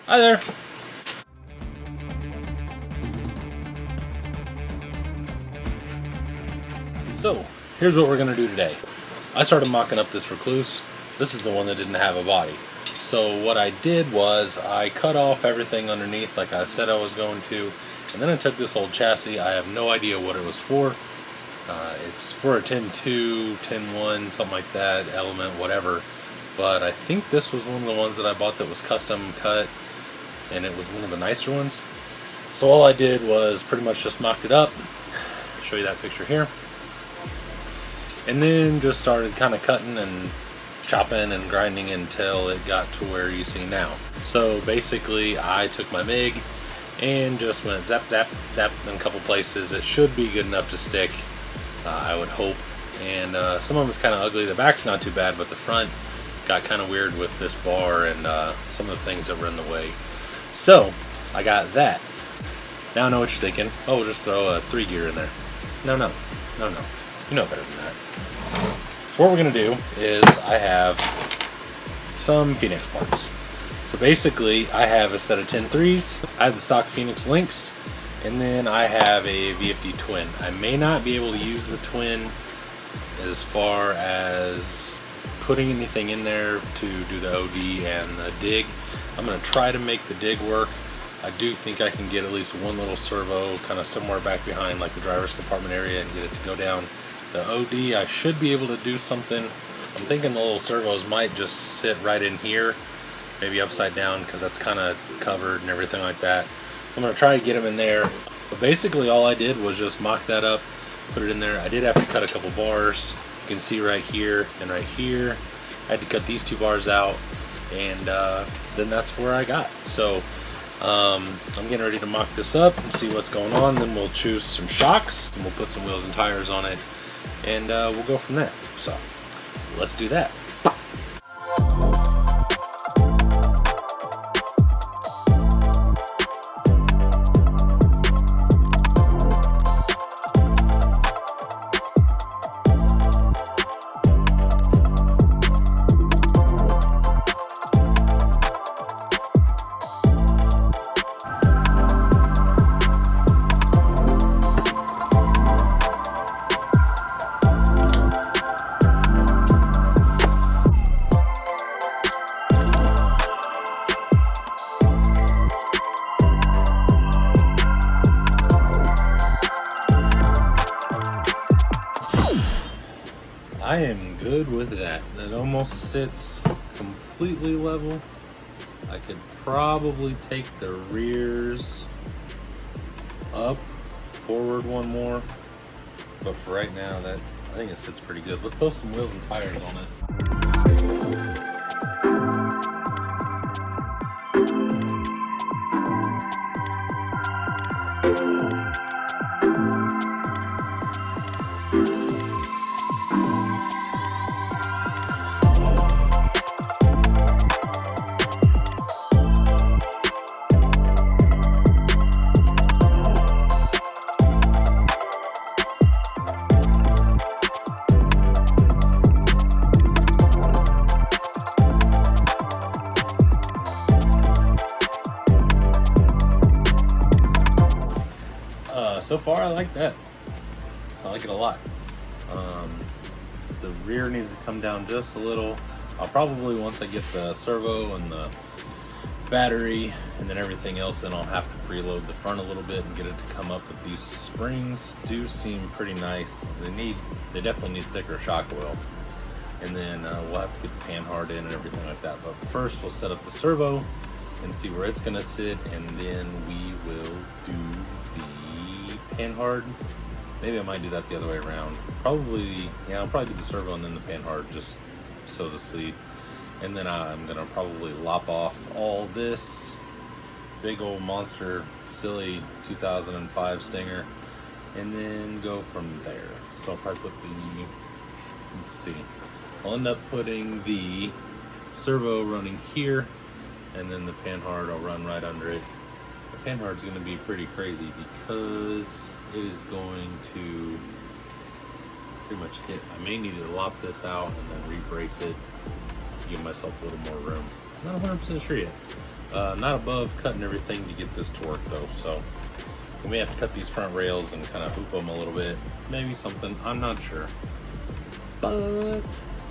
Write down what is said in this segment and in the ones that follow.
Hi there. So, here's what we're going to do today. I started mocking up this Wreckluse. This is the one that didn't have a body. So what I did was I cut off everything underneath like I said I was going to, and then I took this old chassis. I have no idea what it was for. It's for a 10.2, 10.1, something like that, element, whatever. But I think this was one of the ones that I bought that was custom cut, and it was one of the nicer ones. So all I did was pretty much just mocked it up. I'll show you that picture here. And then just started kind of cutting and chopping and grinding until it got to where you see now. So basically I took my MIG and just went zap, zap, zap in a couple places. It should be good enough to stick, I would hope. And some of it's kind of ugly. The back's not too bad, but the front got kind of weird with this bar and some of the things that were in the way. So I got that. Now I know what you're thinking. Oh, we'll just throw a 3 gear in there. No. You know better than that. So what we're going to do is I have some Phoenix parts. So basically I have a set of 10.3s. I have the stock Phoenix links, and then I have a VFD twin. I may not be able to use the twin as far as putting anything in there to do the OD and the dig. I'm going to try to make the dig work. I do think I can get at least one little servo kind of somewhere back behind like the driver's compartment area and get it to go down. The OD, I should be able to do something. I'm thinking the little servos might just sit right in here, maybe upside down, because that's kind of covered and everything like that. So I'm going to try to get them in there. But basically all I did was just mock that up, put it in there. I did have to cut a couple bars. You can see right here and right here. I had to cut these 2 bars out, and then that's where I got. So I'm getting ready to mock this up and see what's going on. Then we'll choose some shocks and we'll put some wheels and tires on it, and we'll go from there. So let's do that. I am good with that. It almost sits completely level. I could probably take the rears up, forward one more, but for right now, I think it sits pretty good. Let's throw some wheels and tires on it. So far I like that. I like it a lot. The rear needs to come down just a little. I'll probably, once I get the servo and the battery and then everything else, then I'll have to preload the front a little bit and get it to come up. But these springs do seem pretty nice. They definitely need thicker shock oil. And then we'll have to get the pan hard in and everything like that. But first we'll set up the servo and see where it's gonna sit, and then we will do the pan hard. Maybe I might do that the other way around. Probably, yeah, I'll probably do the servo and then the pan hard, just so to see. And then I'm gonna probably lop off all this big old monster silly 2005 Stinger, and then go from there. So I'll probably put the, let's see, I'll end up putting the servo running here, and then the pan hard I'll run right under it. The pan hard is going to be pretty crazy because it is going to pretty much hit. I may need to lop this out and then re-brace it to give myself a little more room. I'm not 100% sure yet. Not above cutting everything to get this to work though, so we may have to cut these front rails and kind of hoop them a little bit. Maybe something, I'm not sure. But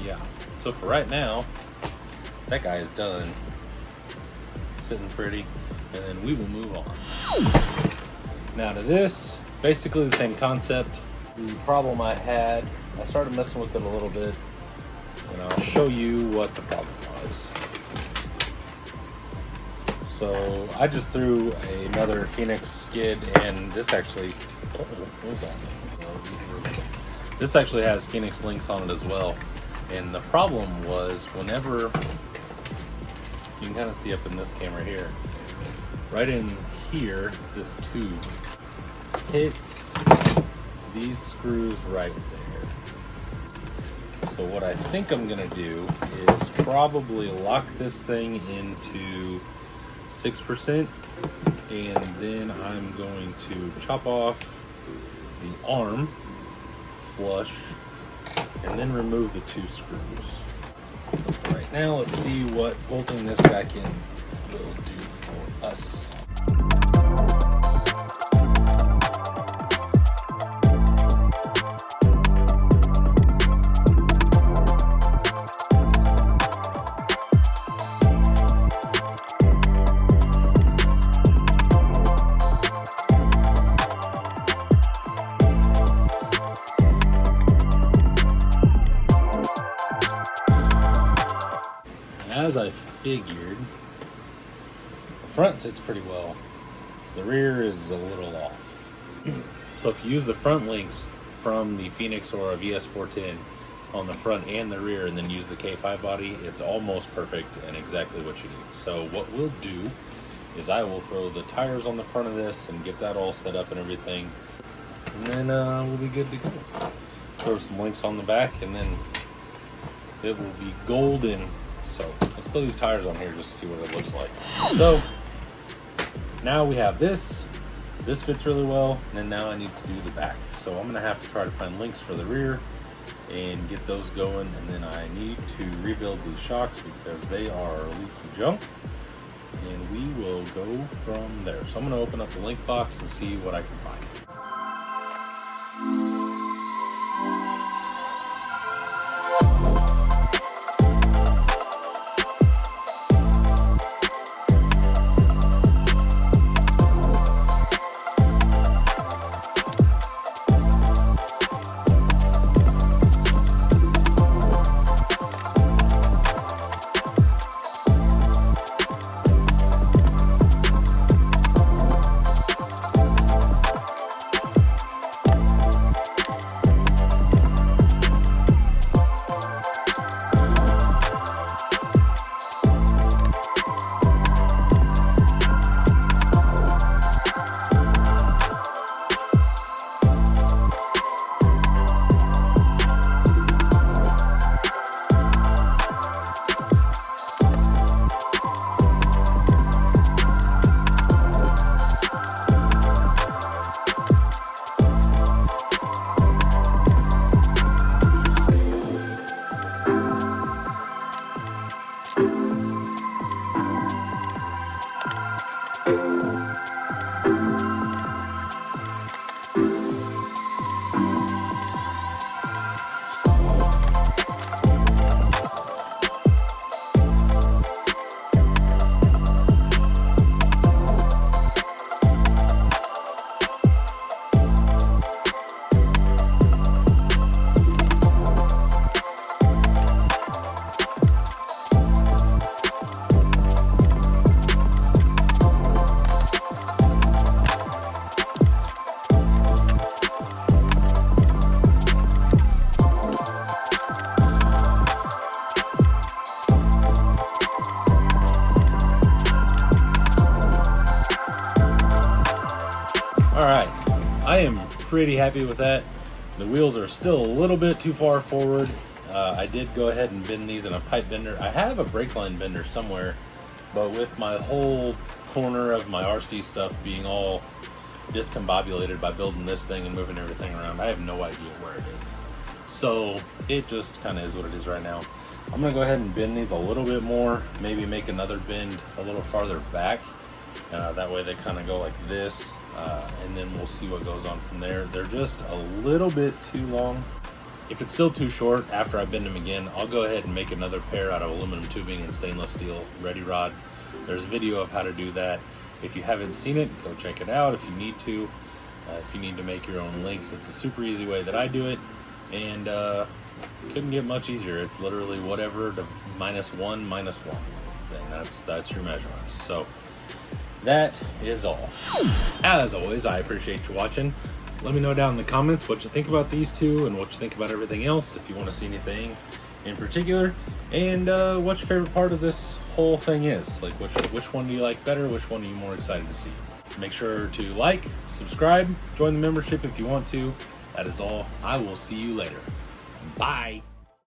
yeah, so for right now, that guy is done, sitting pretty, and then we will move on. Now to this, basically the same concept. The problem I had, I started messing with it a little bit, and I'll show you what the problem was. So I just threw another Phoenix skid, and this actually, what was that? This actually has Phoenix links on it as well. And the problem was whenever, you can kind of see up in this camera here, right in here, this tube hits these screws right there. So what I think I'm gonna do is probably lock this thing into 6%, and then I'm going to chop off the arm flush and then remove the 2 screws. For right now, let's see what bolting this back in will do for us. As I figured, the front sits pretty well. The rear is a little off. So if you use the front links from the Phoenix or a VS410 on the front and the rear, and then use the K5 body, it's almost perfect and exactly what you need. So what we'll do is I will throw the tires on the front of this and get that all set up and everything, and then we'll be good to go. Throw some links on the back, and then it will be golden. So let's throw these tires on here just to see what it looks like. So now we have this fits really well, and then now I need to do the back. So I'm gonna have to try to find links for the rear and get those going, and then I need to rebuild these shocks because they are leaky junk, and we will go from there. So I'm gonna open up the link box and see what I can find. Alright, I am pretty happy with that. The wheels are still a little bit too far forward. I did go ahead and bend these in a pipe bender. I have a brake line bender somewhere, but with my whole corner of my RC stuff being all discombobulated by building this thing and moving everything around, I have no idea where it is. So it just kind of is what it is right now. I'm gonna go ahead and bend these a little bit more, maybe make another bend a little farther back. That way they kind of go like this, and then we'll see what goes on from there. They're just a little bit too long. If it's still too short after I bend them again, I'll go ahead and make another pair out of aluminum tubing and stainless steel ready rod. There's a video of how to do that. If you haven't seen it, go check it out if you need to. If you need to make your own links, it's a super easy way that I do it, and couldn't get much easier. It's literally whatever to -1, -1, and that's your measurements. So that is all. As always, I appreciate you watching. Let me know down in the comments what you think about these two and what you think about everything else, if you want to see anything in particular, and what your favorite part of this whole thing is. Like which one do you like better, which one are you more excited to see? Make sure to like, subscribe, join the membership if you want to. That is all. I will see you later. Bye.